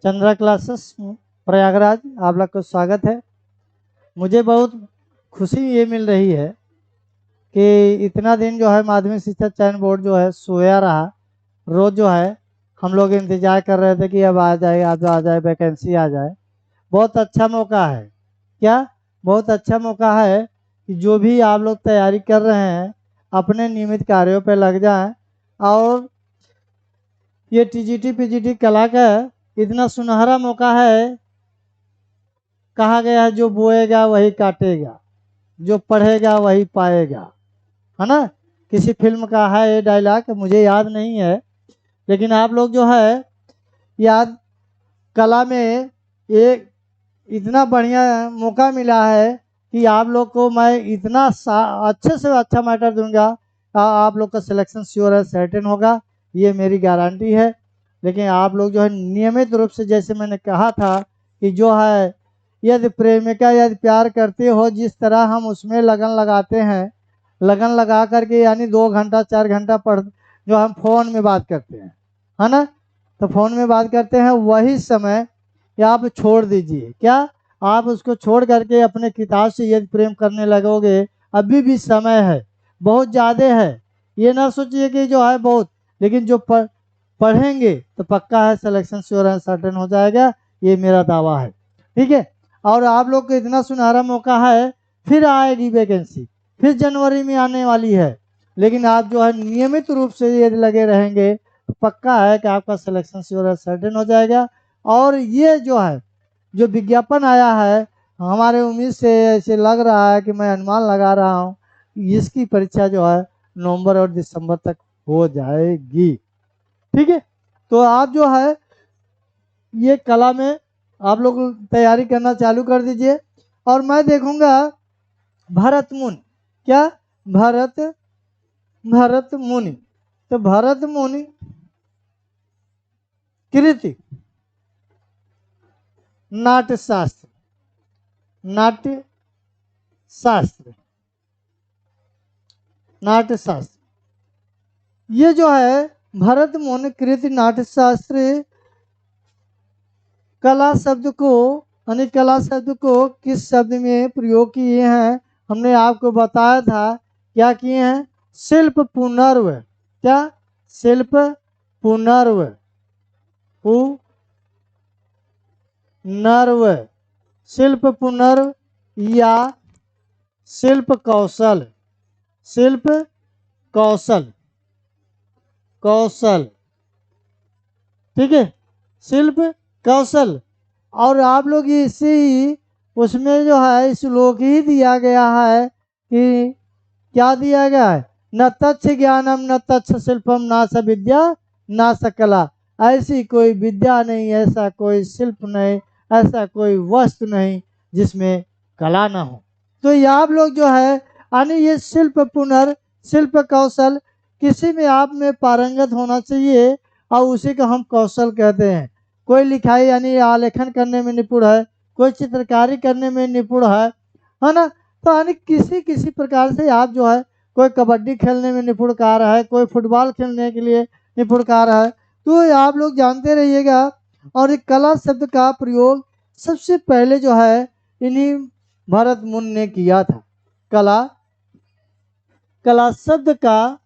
Chandra classes Prayagraj आप लोग को स्वागत है। मुझे बहुत खुशी ये मिल रही है कि इतना दिन जो है माध्यमिक शिक्षा चयन बोर्ड जो है सोया रहा। रोज़ जो है हम लोग इंतजार कर रहे थे कि अब आ जाए आ जाए वैकेंसी आ जाए। बहुत अच्छा मौका है। क्या बहुत अच्छा मौका है कि जो भी आप लोग तैयारी कर रहे हैं अपने नियमित कार्यों पर लग जाएं। और ये टीजीटी पीजीटी कला का इतना सुनहरा मौका है। कहा गया है जो बोएगा वही काटेगा, जो पढ़ेगा वही पाएगा, है ना। किसी फिल्म का है ये डायलॉग, मुझे याद नहीं है, लेकिन आप लोग जो है याद कला में एक इतना बढ़िया मौका मिला है कि आप लोग को मैं इतना अच्छे से अच्छा मैटर दूंगा। आप लोग का सिलेक्शन श्योर है, सर्टेन होगा, ये मेरी गारंटी है। लेकिन आप लोग जो है नियमित रूप से, जैसे मैंने कहा था कि जो है यदि प्रेमिका यदि प्यार करते हो जिस तरह हम उसमें लगन लगाते हैं, लगन लगा करके यानी 2 घंटा 4 घंटा पढ़ जो हम फ़ोन में बात करते हैं, है ना। तो फ़ोन में बात करते हैं वही समय या आप छोड़ दीजिए। क्या आप उसको छोड़ करके अपने किताब से यदि प्रेम करने लगोगे, अभी भी समय है, बहुत ज़्यादा है। ये ना सोचिए कि जो है बहुत, लेकिन जो पढ़ेंगे तो पक्का है सिलेक्शन श्योर है, सर्टेन हो जाएगा, ये मेरा दावा है। ठीक है। और आप लोग को इतना सुनहरा मौका है, फिर आएगी वैकेंसी, फिर जनवरी में आने वाली है। लेकिन आप जो है नियमित रूप से यदि लगे रहेंगे तो पक्का है कि आपका सिलेक्शन श्योर है, सर्टेन हो जाएगा। और ये जो है जो विज्ञापन आया है, हमारे उम्मीद से ऐसे लग रहा है कि मैं अनुमान लगा रहा हूँ इसकी परीक्षा जो है नवंबर और दिसंबर तक हो जाएगी। ठीक है। तो आप जो है ये कला में आप लोग तैयारी करना चालू कर दीजिए। और मैं देखूंगा भरत मुनि, क्या भरत मुनि, तो भरत मुनि कृति नाट्य शास्त्र, नाट्य शास्त्र, नाट्य शास्त्र, ये जो है भरत मुनि कृति नाट्य शास्त्र कला शब्द को यानी कला शब्द को किस शब्द में प्रयोग किए हैं हमने आपको बताया था। क्या किए हैं? शिल्प पुनर्व, क्या शिल्प पुनर्व, पुनर्व, शिल्प पुनर्व या शिल्प कौशल, शिल्प कौशल, कौशल। ठीक है, शिल्प कौशल। और आप लोग इसी उसमें जो है श्लोक ही दिया गया है कि क्या दिया गया है, न तच्छ ज्ञानम न तच्छ शिल्पम ना स विद्या ना स कला। ऐसी कोई विद्या नहीं, ऐसा कोई शिल्प नहीं, ऐसा कोई वस्तु नहीं जिसमें कला ना हो। तो ये आप लोग जो है यानी ये शिल्प पुनर् शिल्प कौशल किसी में आप में पारंगत होना चाहिए और उसी को हम कौशल कहते हैं। कोई लिखाई यानी आलेखन करने में निपुण है, कोई चित्रकारी करने में निपुण है ना। तो यानी किसी किसी प्रकार से आप जो है कोई कबड्डी खेलने में निपुणकार है, कोई फुटबॉल खेलने के लिए निपुणकार है। तो आप लोग जानते रहिएगा। और एक कला शब्द का प्रयोग सबसे पहले जो है इन्हीं भरत मुनि ने किया था। कला, कला शब्द का,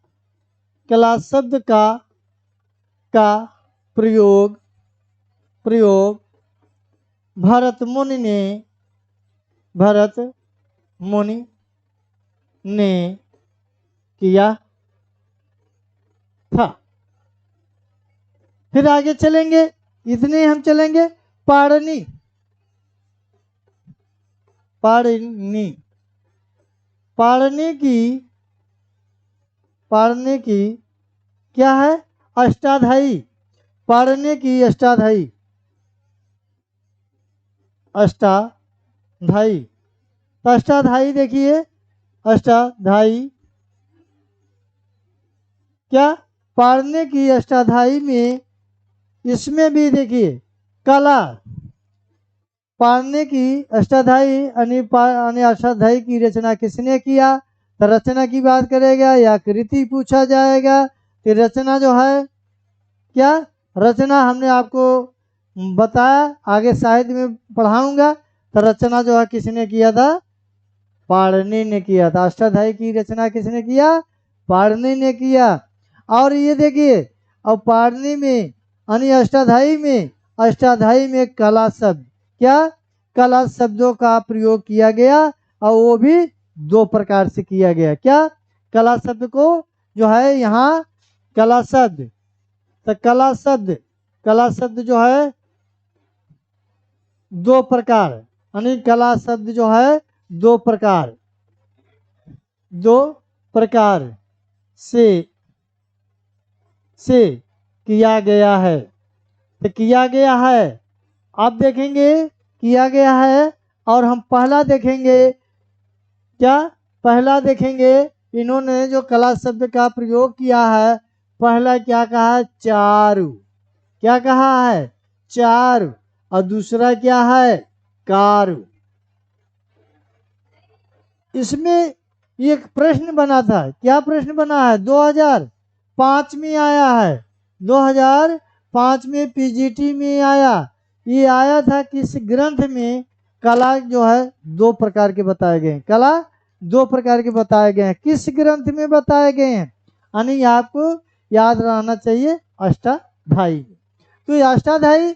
कला शब्द का प्रयोग प्रयोग भरत मुनि ने, भरत मुनि ने किया था। फिर आगे चलेंगे, इतने हम चलेंगे। पाणिनि, पाणिनि, पाणिनि की, पाणिनि की क्या है? अष्टाध्यायी, पाणिनि की अष्टाध्यायी, अष्टाध्यायी। तो अष्टाध्यायी देखिए, अष्टाध्यायी क्या पाणिनि की अष्टाध्यायी में इसमें भी देखिए कला, पाणिनि की अष्टाध्यायी यानी अष्टाध्यायी की रचना किसने किया? तो रचना की बात करेगा या कृति पूछा जाएगा। तो रचना जो है क्या, रचना हमने आपको बताया, आगे साहित्य में पढ़ाऊंगा। तो रचना जो है किसने किया था? पाणिनि ने किया था। अष्टाध्यायी की रचना किसने किया? पाणिनि ने किया। और ये देखिए, अब पाणिनि में यानी अष्टाध्यायी में कला शब्द, क्या कला शब्दों का प्रयोग किया गया, और वो भी दो प्रकार से किया गया। क्या कला शब्द को जो है यहाँ कला शब्द, तो कला शब्द जो है दो प्रकार, यानी कला शब्द जो है दो प्रकार से किया गया है। तो किया गया है, आप देखेंगे किया गया है। और हम पहला देखेंगे, क्या पहला देखेंगे, इन्होंने जो कला शब्द का प्रयोग किया है, पहला क्या कहा है? चारु। क्या कहा है? चारु। और दूसरा क्या है? कारु। इसमें एक प्रश्न बना था, क्या प्रश्न बना है? 2005 में आया है, 2005 में पीजीटी में आया। ये आया था किस ग्रंथ में? कला जो है दो प्रकार के बताए गए हैं, कला दो प्रकार के बताए गए हैं। किस ग्रंथ में बताए गए हैं? यानी आपको याद रहना चाहिए, अष्टाध्यायी। तो ये अष्टाध्यायी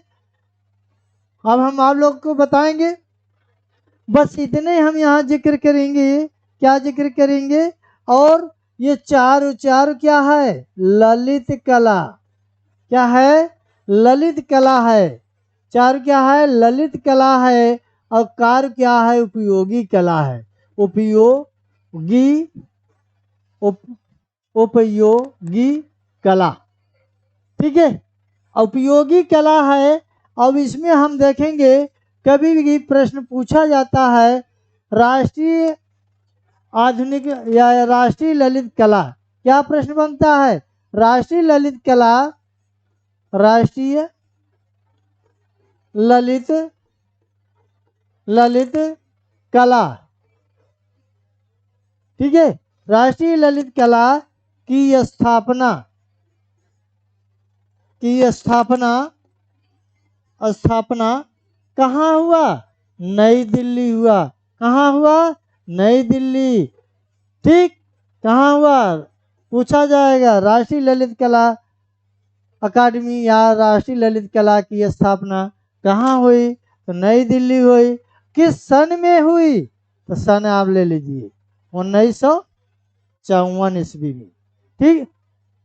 अब हम आप लोग को बताएंगे। बस इतने हम यहाँ जिक्र करेंगे। क्या जिक्र करेंगे? और ये चारु, चारु क्या है? ललित कला। क्या है? ललित कला है। चारु क्या है? ललित कला है। और कार क्या है? उपयोगी कला है। उपयोगी उपयोगी कला, ठीक है, उपयोगी कला है। अब इसमें हम देखेंगे, कभी भी प्रश्न पूछा जाता है, राष्ट्रीय आधुनिक या राष्ट्रीय ललित कला, क्या प्रश्न बनता है? राष्ट्रीय ललित कला, राष्ट्रीय ललित कला, ठीक है, राष्ट्रीय ललित कला की स्थापना कहाँ हुआ? नई दिल्ली हुआ। कहाँ हुआ? नई दिल्ली, ठीक। कहाँ हुआ? पूछा जाएगा, राष्ट्रीय ललित कला अकादमी या राष्ट्रीय ललित कला की स्थापना कहाँ हुई? तो नई दिल्ली हुई। किस सन में हुई? तो सन आप ले लीजिए 1954 ईस्वी में, ठीक,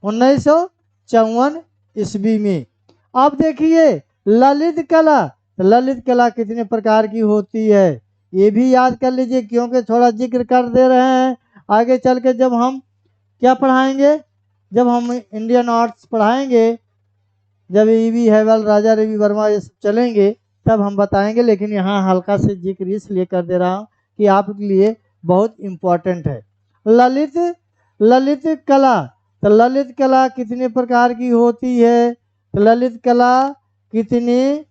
1954 ईस्वी में। अब देखिए ललित कला, तो ललित कला कितने प्रकार की होती है, ये भी याद कर लीजिए, क्योंकि थोड़ा जिक्र कर दे रहे हैं। आगे चल के जब हम क्या पढ़ाएंगे, जब हम इंडियन आर्ट्स पढ़ाएंगे, जब ईवी हैवल, राजा रवि वर्मा ये सब चलेंगे, तब हम बताएंगे। लेकिन यहाँ हल्का से जिक्र इसलिए कर दे रहा हूँ कि आपके लिए बहुत इम्पोर्टेंट है। ललित कला, तो ललित कला कितने प्रकार की होती है? तो ललित कला कितनी,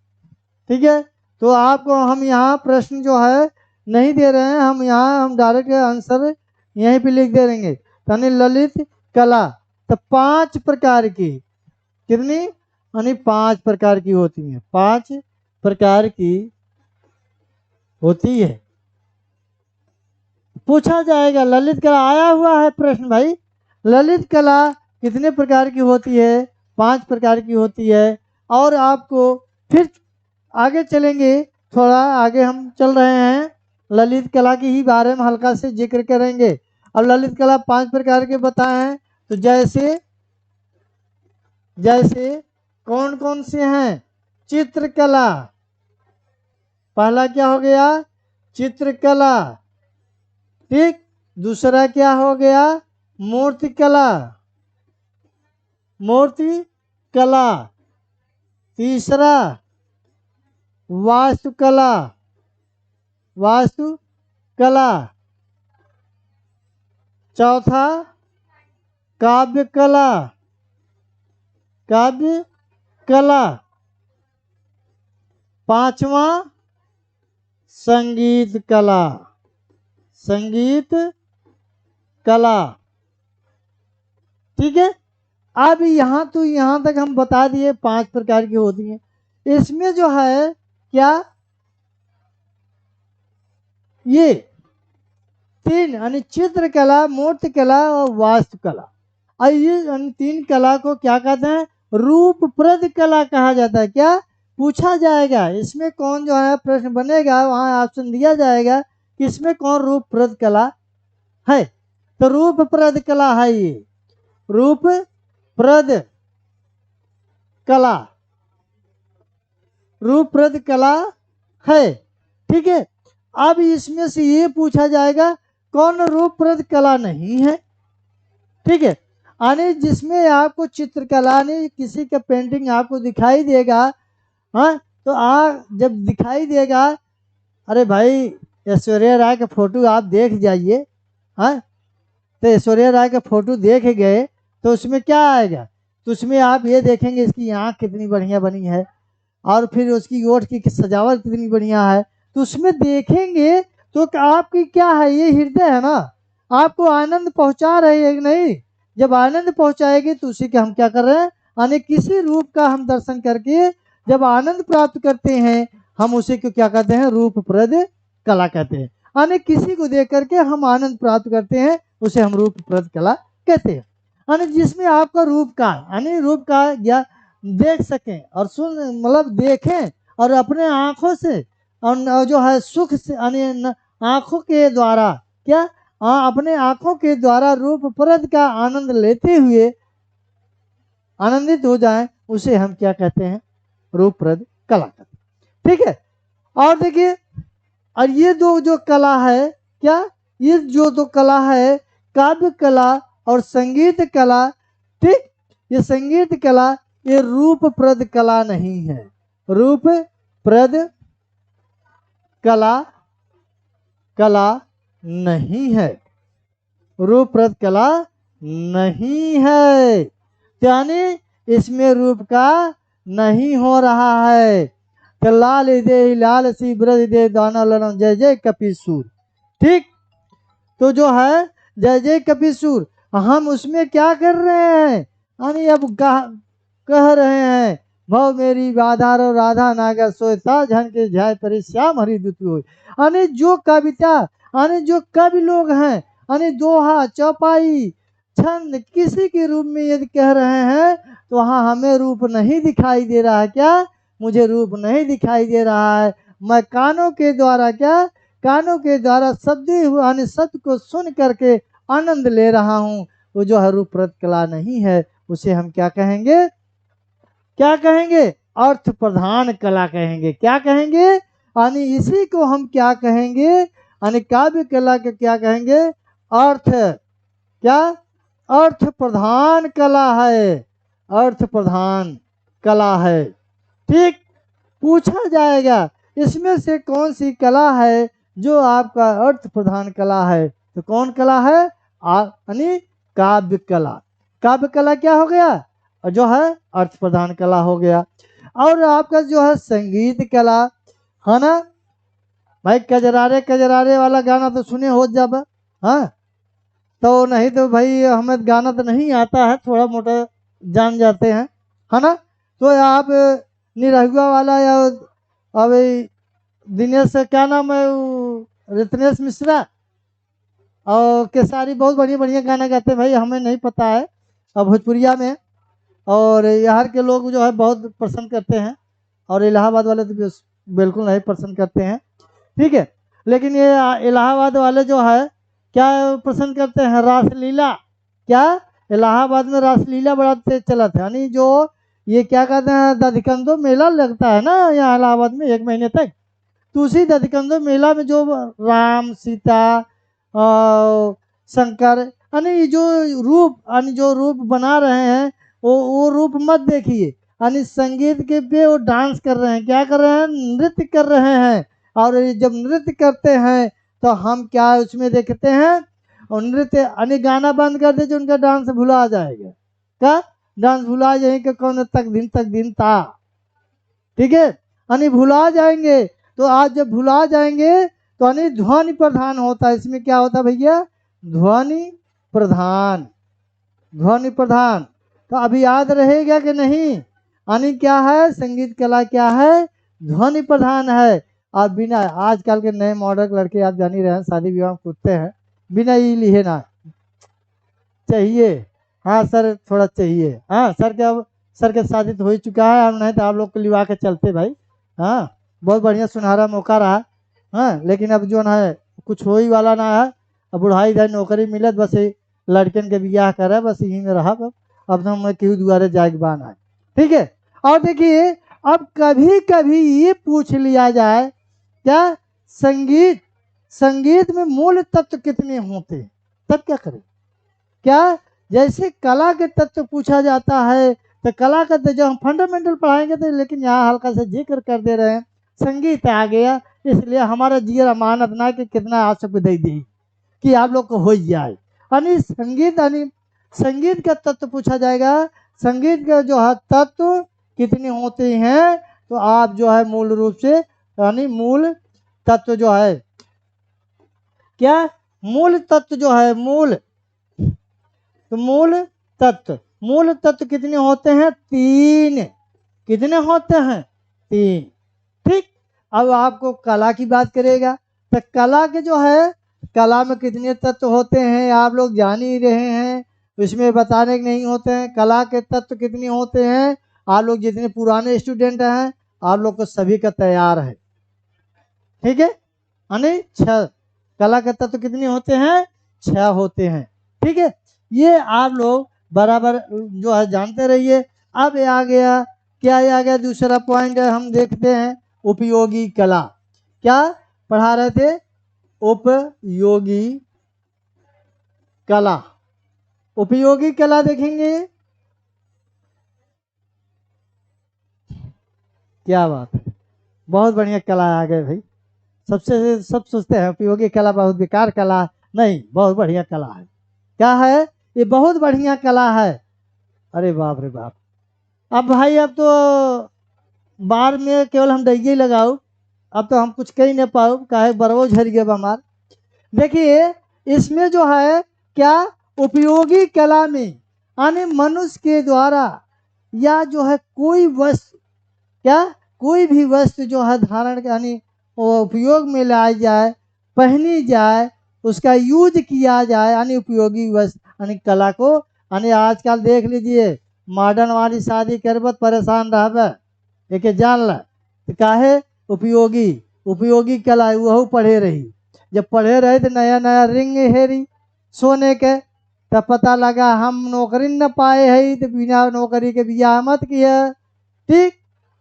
ठीक है। तो आपको हम यहाँ प्रश्न जो है नहीं दे रहे हैं, हम डायरेक्ट आंसर यहीं पे लिख दे देंगे। यानी ललित कला तो 5 प्रकार की, कितनी, यानी 5 प्रकार की होती है, 5 प्रकार की होती है। पूछा जाएगा ललित कला, आया हुआ है प्रश्न भाई, ललित कला कितने प्रकार की होती है? 5 प्रकार की होती है। और आपको फिर आगे चलेंगे, थोड़ा आगे हम चल रहे हैं, ललित कला की ही बारे में हल्का से जिक्र करेंगे। अब ललित कला 5 प्रकार के बताए हैं, तो जैसे कौन कौन से हैं? चित्रकला, पहला क्या हो गया? चित्रकला, ठीक। दूसरा क्या हो गया? मूर्तिकला, तीसरा वास्तुकला, चौथा काव्य कला, पांचवा संगीत कला, ठीक है। अब यहाँ तक हम बता दिए 5 प्रकार की होती हैं। इसमें जो है क्या, ये तीन यानी चित्रकला, मूर्तिकला और वास्तुकला, और ये तीन कला को क्या कहते हैं, रूपप्रद कला कहा जाता है। क्या पूछा जाएगा इसमें कौन जो है, प्रश्न बनेगा वहां ऑप्शन दिया जाएगा कि इसमें कौन रूपप्रद कला है। तो रूपप्रद कला है ये, रूपप्रद कला, रूपप्रद कला है। ठीक है, अब इसमें से ये पूछा जाएगा कौन रूपप्रद कला नहीं है। ठीक है, यानी जिसमें आपको चित्रकला नहीं, किसी का पेंटिंग आपको दिखाई देगा, हाँ, तो जब दिखाई देगा, अरे भाई ऐश्वर्या राय का फोटो आप देख जाइए, हाँ, तो ऐश्वर्या राय का फोटो देख गए तो उसमें क्या आएगा, तो उसमें आप ये देखेंगे इसकी आँख कितनी बढ़िया बनी है, और फिर उसकी ओठ की सजावट कितनी बढ़िया है, तो उसमें देखेंगे तो आपकी क्या है, ये हृदय है ना, आपको आनंद पहुंचा रही है कि नहीं। जब आनंद पहुंचाएगी तो उसी के हम क्या कर रहे हैं, यानी किसी रूप का हम दर्शन करके जब आनंद प्राप्त करते हैं, हम उसी को क्या कहते हैं, रूपप्रद कला कहते हैं। यानी किसी को देख करके हम आनंद प्राप्त करते हैं, उसे हम रूपप्रद कला कहते हैं। यानी जिसमें आपका रूप का, यानी रूप का या देख सकें और सुन, मतलब देखें और अपने आंखों से, और जो है सुख से, यानी आंखों के द्वारा क्या, अपने आंखों के द्वारा रूपप्रद का आनंद लेते हुए आनंदित हो जाएं, उसे हम क्या कहते हैं, रूपप्रद कला कहते हैं। ठीक है, और देखिए, और ये दो जो कला है क्या, ये जो दो कला है, काव्य कला और संगीत कला, ठीक, ये संगीत कला ये रूपप्रद कला नहीं है, रूपप्रद कला कला नहीं है, रूपप्रद कला नहीं है, यानी इसमें रूप का नहीं हो रहा है। तो लाल दे लाल सी ब्रज दे दाना लना, जय जय कपीसूर। ठीक, तो जो है जय जय कपीसूर, हम उसमें क्या कर रहे हैं, यानी अब कह रहे हैं, भव मेरी बाधार और राधा नागर सोता झन के झाय परि श्याम हरि दुति हो। यानी जो कविता, यानी जो कवि लोग हैं, यानी दोहा चौपाई छंद किसी के रूप में यदि कह रहे हैं, तो वहाँ हमें रूप नहीं दिखाई दे रहा है। क्या, मुझे रूप नहीं दिखाई दे रहा है, मैं कानों के द्वारा क्या, कानों के द्वारा शब्द यानी शब्द को सुन करके आनंद ले रहा हूँ, वो जो है रूपप्रद कला नहीं है, उसे हम क्या कहेंगे, क्या कहेंगे, अर्थ प्रधान कला कहेंगे। क्या कहेंगे, यानी इसी को हम क्या कहेंगे, यानी काव्य कला के क्या कहेंगे, अर्थ, क्या, अर्थ प्रधान कला है, अर्थ प्रधान कला है। ठीक, पूछा जाएगा इसमें से कौन सी कला है जो आपका अर्थ प्रधान कला है, तो कौन कला है, यानी काव्य कला। काव्य कला क्या हो गया, जो है अर्थ प्रधान कला हो गया। और आपका जो है संगीत कला है ना भाई, कजरारे कजरारे वाला गाना तो सुने हो जब, हाँ, तो नहीं तो भाई हमें गाना तो नहीं आता है, थोड़ा मोटा जान जाते हैं, है ना। तो आप निरहुआ वाला, या अब दिनेश क्या नाम है, रितनेश मिश्रा और केसारी बहुत बढ़िया बढ़िया गाना गाते हैं भाई, हमें नहीं पता है अब भोजपुरिया में, और यहाँ के लोग जो है बहुत पसंद करते हैं, और इलाहाबाद वाले तो बिल्कुल नहीं पसंद करते हैं। ठीक है, लेकिन ये इलाहाबाद वाले जो है क्या पसंद करते हैं, रासलीला। क्या, इलाहाबाद में रासलीला बड़ा तेज चला था, यानी जो ये क्या कहते हैं, दधिकंदो मेला लगता है ना यहाँ इलाहाबाद में 1 महीने तक, तो उसी दधिकंदो मेला में जो राम सीता शंकर, यानी जो रूप, यानी जो रूप बना रहे हैं, वो रूप मत देखिए, यानी संगीत के पे वो डांस कर रहे हैं, क्या कर रहे हैं, नृत्य कर रहे हैं। और जब नृत्य करते हैं तो हम क्या उसमें देखते हैं, और नृत्य यानी गाना बंद कर दे जो उनका डांस भुला जाएगा। क्या, डांस भुला जाएंगे, कौन तक दिन था। ठीक है, यानी भुला जाएंगे, तो आज जब भुला जाएंगे तो यानी ध्वनि प्रधान होता है, इसमें क्या होता है भैया, ध्वनि प्रधान, ध्वनि प्रधान। तो अभी याद रहेगा कि नहीं, यानी क्या है, संगीत कला क्या है, ध्वनि प्रधान है। और बिना, आजकल के नए मॉडल लड़के आप जान ही रहे हैं, शादी विवाह में कूदते हैं बिना ये लिए ना, चाहिए, हाँ सर थोड़ा चाहिए, हाँ सर क्या, सर के शादी तो हो ही चुका है, हम नहीं तो आप लोग को लिवा के चलते भाई। हाँ, बहुत बढ़िया सुनहरा मौका रहा। हाँ, लेकिन अब जो है कुछ हो ही वाला ना है। अब बुढ़ाई इधर नौकरी मिलत, बस ये लड़कन के बियाह करे, बस यहीं में रहा। अब तो मैं क्यों दुआरे जाग बान है। ठीक है। और देखिए, अब कभी कभी ये पूछ लिया जाए, क्या संगीत, संगीत में मूल तत्व कितने होते हैं, तब क्या करें। क्या, जैसे कला के तत्व पूछा जाता है, तो कला का तो जो हम फंडामेंटल पढ़ाएंगे तो, लेकिन यहाँ हल्का सा जिक्र कर दे रहे हैं, संगीत आ गया, इसलिए हमारा जीवन अमानत ना कि कितना आप सबको दे दी कि आप लोग को हो जाए। यानी संगीत, यानी संगीत का तत्व पूछा जाएगा, संगीत का जो है तत्व कितने होते हैं, तो आप जो है मूल रूप से, यानी मूल तत्व जो है, क्या मूल तत्व जो है, मूल, तो मूल तत्व, मूल तत्व कितने होते हैं, 3। कितने होते हैं, 3। ठीक। अब आपको कला की बात करेगा, तो कला के जो है, कला में कितने तत्व होते हैं आप लोग जान ही रहे हैं, इसमें बताने के नहीं होते हैं। कला के तत्व कितने होते हैं, आप लोग जितने पुराने स्टूडेंट हैं आप लोग को सभी का तैयार है। ठीक है, यानी 6 कला के तत्व कितने होते हैं, 6 होते हैं। ठीक है, ये आप लोग बराबर जो है जानते रहिए। अब ये आ गया, क्या ये आ गया, दूसरा पॉइंट हम देखते हैं, उपयोगी कला। क्या पढ़ा रहे थे, उपयोगी कला। उपयोगी कला देखेंगे, क्या बात है, बहुत बढ़िया कला आ गए भाई। सबसे सब सोचते हैं उपयोगी कला बहुत बेकार कला, नहीं बहुत बढ़िया कला है। क्या है, ये बहुत बढ़िया कला है। अरे बाप रे बाप। अब भाई, अब तो बार में केवल हम डैगे लगाओ, अब तो हम कुछ कह नहीं पाओ, काहे बरवो झर गए हमार। देखिए, इसमें जो है क्या, उपयोगी कला में यानी मनुष्य के द्वारा, या जो है कोई वस्तु, क्या कोई भी वस्तु जो है धारण, यानी वो उपयोग में लाई जाए, पहनी जाए, उसका यूज किया जाए, यानी उपयोगी वस्तु, यानी कला को। यानी आजकल देख लीजिए, मॉडर्न वाली शादी करब परेशान रहब, एक जान ल, तो काहे, उपयोगी, उपयोगी कला वह पढ़े रही। जब पढ़े रहे तो नया नया रिंग हेरी सोने के, तब पता लगा हम नौकरी न पाए है, तो बिना नौकरी के बियाह मत किया। ठीक,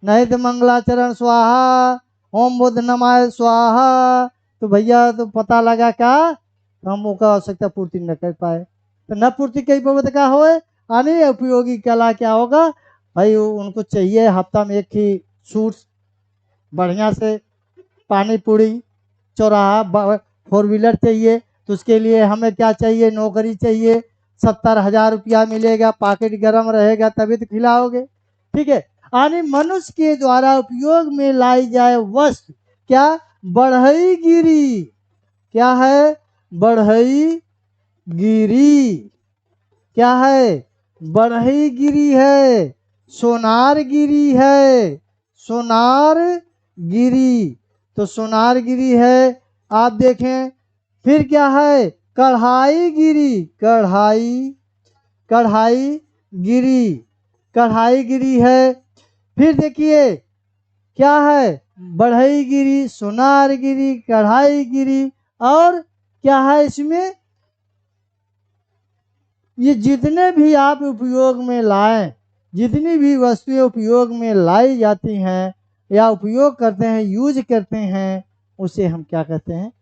नहीं तो मंगलाचरण स्वाहा, ओम बुद्ध नमाय स्वाहा, तो भैया तो पता लगा क्या, हम उसका आवश्यकता पूर्ति न कर पाए, तो न पूर्ति कई पवत का होए। यानी उपयोगी कला क्या होगा भाई, उनको चाहिए हफ्ता में एक ही सूट, बढ़िया से पानी पूरी, चौराहा, 4 व्हीलर चाहिए, तो उसके लिए हमें क्या चाहिए, नौकरी चाहिए, 70,000 रुपया मिलेगा, पॉकेट गर्म रहेगा तभी तो खिलाओगे। ठीक है, यानी मनुष्य के द्वारा उपयोग में लाई जाए वस्तु, क्या बढ़ई गिरी, क्या है, बढ़ई गिरी, क्या है, बढ़ई गिरी है, सोनार गिरी है, सोनार गिरी, तो सोनार गिरी है। आप देखें, फिर क्या है, कढ़ाई गिरी, कढ़ाई, कढ़ाई गिरी, कढ़ाई गिरी है। फिर देखिए क्या है, बढ़ई गिरी, सोनार गिरी, कढ़ाई गिरी, और क्या है इसमें, ये जितने भी आप उपयोग में लाएं, जितनी भी वस्तुएं उपयोग में लाई जाती हैं या उपयोग करते हैं, यूज करते हैं, उसे हम क्या कहते हैं,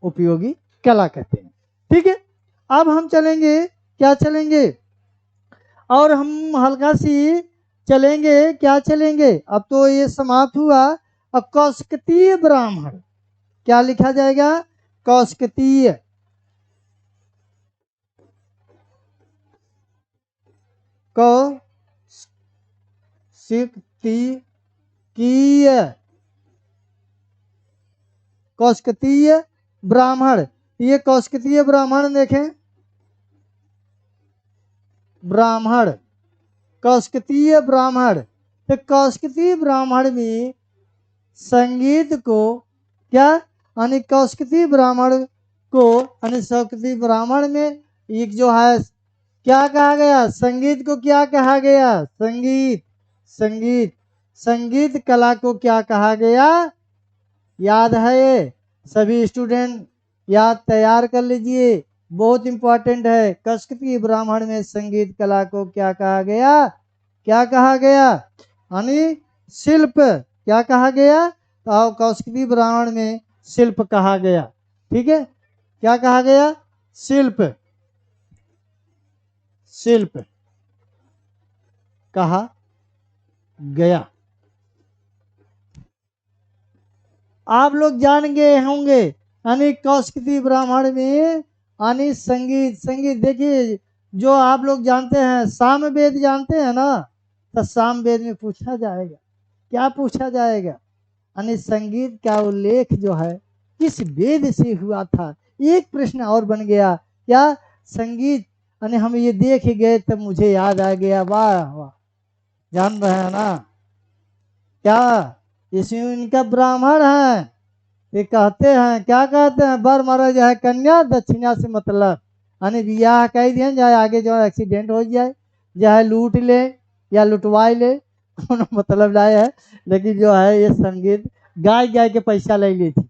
उपयोगी कला कहते हैं। ठीक है, अब हम चलेंगे, क्या चलेंगे, और हम हल्का सी चलेंगे, क्या चलेंगे, अब तो ये समाप्त हुआ। अब कौशकतीय ब्राह्मण, क्या लिखा जाएगा, कौशकतीय, कौशकतीय, कौशकतीय ब्राह्मण। ये कौशकतीय ब्राह्मण देखें, ब्राह्मण, कौशकतीय ब्राह्मण, तो कौशकिती ब्राह्मण में संगीत को क्या यानी कौशकिती ब्राह्मण को यानी कौशकिती ब्राह्मण में एक जो है क्या कहा गया, संगीत को क्या कहा गया, संगीत संगीत संगीत कला को क्या कहा गया, याद है ये सभी स्टूडेंट याद तैयार कर लीजिए, बहुत इंपॉर्टेंट है। कौशकिती ब्राह्मण में संगीत कला को क्या कहा गया, क्या कहा गया, यानी शिल्प क्या कहा गया, तो कौशकिती ब्राह्मण में शिल्प कहा गया। ठीक है, क्या कहा गया, शिल्प, शिल्प कहा गया। आप लोग जान गए होंगे यानी कौशकिती ब्राह्मण में यानी संगीत, संगीत देखिए जो आप लोग जानते हैं साम वेद जानते हैं ना, तो साम वेद में पूछा जाएगा, क्या पूछा जाएगा, यानी संगीत का उल्लेख जो है किस वेद से हुआ था। एक प्रश्न और बन गया, क्या संगीत, यानी हम ये देख गए तब मुझे याद आ गया, वाह वाह, जान रहे हैं ना, क्या इसमें इनका ब्राह्मण है, ये कहते हैं, क्या कहते हैं, बर मरो जो है कन्या दक्षिणा से मतलब, यानी ब्याह कह दिए जाए आगे जो है एक्सीडेंट हो जाए, चाहे लूट ले या लुटवाई ले कोनो मतलब लाए है, लेकिन जो है ये संगीत गाय गाय के पैसा ले ली थी,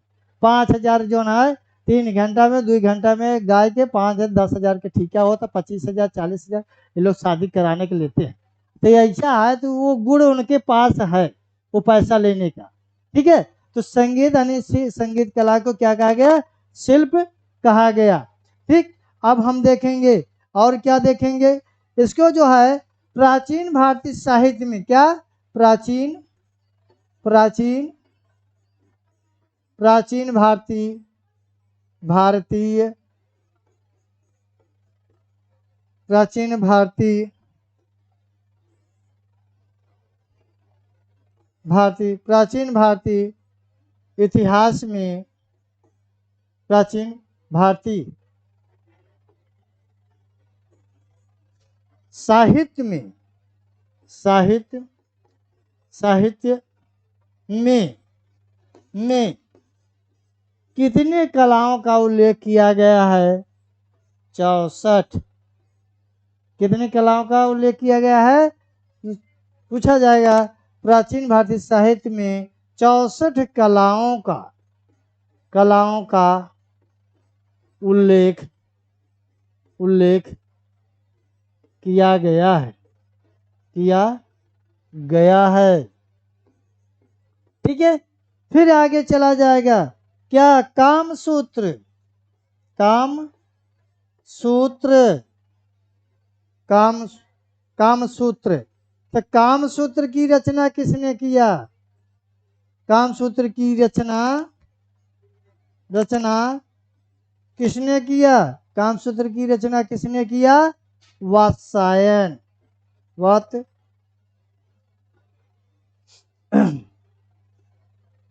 5,000 जो है 3 घंटा में 2 घंटा में गाय के 5-10,000 के ठीका होता, 25,000 40,000 ये लोग शादी कराने के लेते हैं। तो ऐसा है तो वो गुण उनके पास है वो पैसा लेने का। ठीक है, तो संगीत यानी संगीत कला को क्या कहा गया, शिल्प कहा गया। ठीक, अब हम देखेंगे और क्या देखेंगे, इसको जो है प्राचीन भारतीय साहित्य में क्या, प्राचीन प्राचीन प्राचीन भारतीय भारतीय प्राचीन भारतीय भारतीय प्राचीन भारतीय इतिहास में, प्राचीन भारतीय साहित्य में, साहित्य साहित्य में कितने कलाओं का उल्लेख किया गया है, 64, कितने कलाओं का उल्लेख किया गया है, पूछा जाएगा। प्राचीन भारतीय साहित्य में 64 कलाओं का उल्लेख किया गया है, किया गया है। ठीक है, फिर आगे चला जाएगा, क्या काम सूत्र, काम सूत्र, काम सूत्र, तो काम सूत्र की रचना किसने किया, काम सूत्र की रचना किसने किया, काम सूत्र की रचना किसने किया, वात्स्यायन,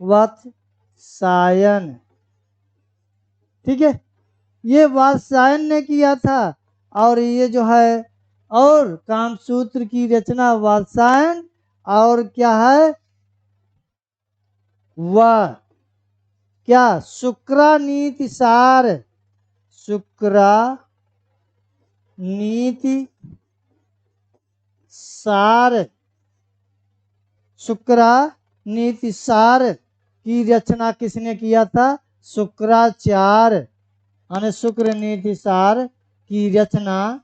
वात्स्यायन। ठीक है, ये वात्स्यायन ने किया था, और ये जो है और कामसूत्र की रचना वात्स्यायन, और क्या है वह क्या, शुक्रानीति सार, शुक्रानीति सार, शुक्रानीति सार की रचना किसने किया था, शुक्राचार्य, यानी शुक्र नीति सार की रचना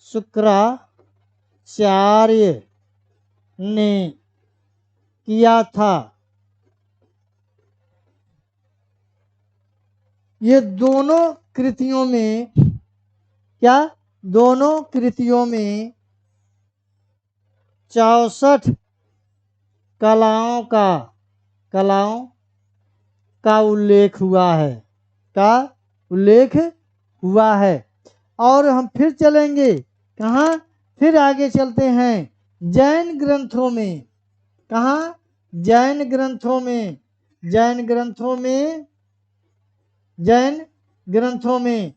शुक्राचार्य ने किया था। ये दोनों कृतियों में क्या, दोनों कृतियों में 64 कलाओं का उल्लेख हुआ है, का उल्लेख हुआ है। और हम फिर चलेंगे कहाँ, फिर आगे चलते हैं जैन ग्रंथों में, कहाँ, जैन ग्रंथों में, जैन ग्रंथों में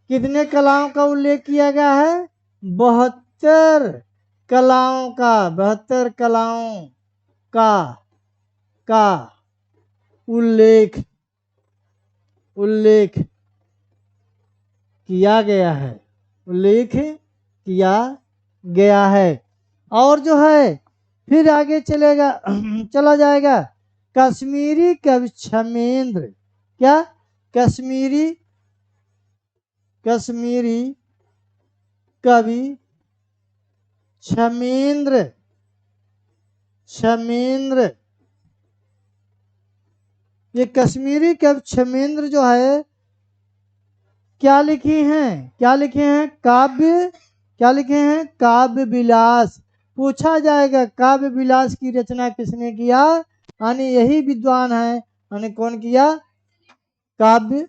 कितने कलाओं का उल्लेख किया गया है? 72 कलाओं का, 72 कलाओं का उल्लेख किया गया है, उल्लेख किया गया है। और जो है फिर आगे चलेगा चला जाएगा कश्मीरी कवि क्षमेंद्र। क्या? कश्मीरी कवि क्षमेंद्र। ये कश्मीरी कवि क्षमेंद्र जो है क्या लिखे हैं? काव्य विलास। पूछा जाएगा काव्य विलास की रचना किसने किया? यानी यही विद्वान है। यानी कौन किया? काव्य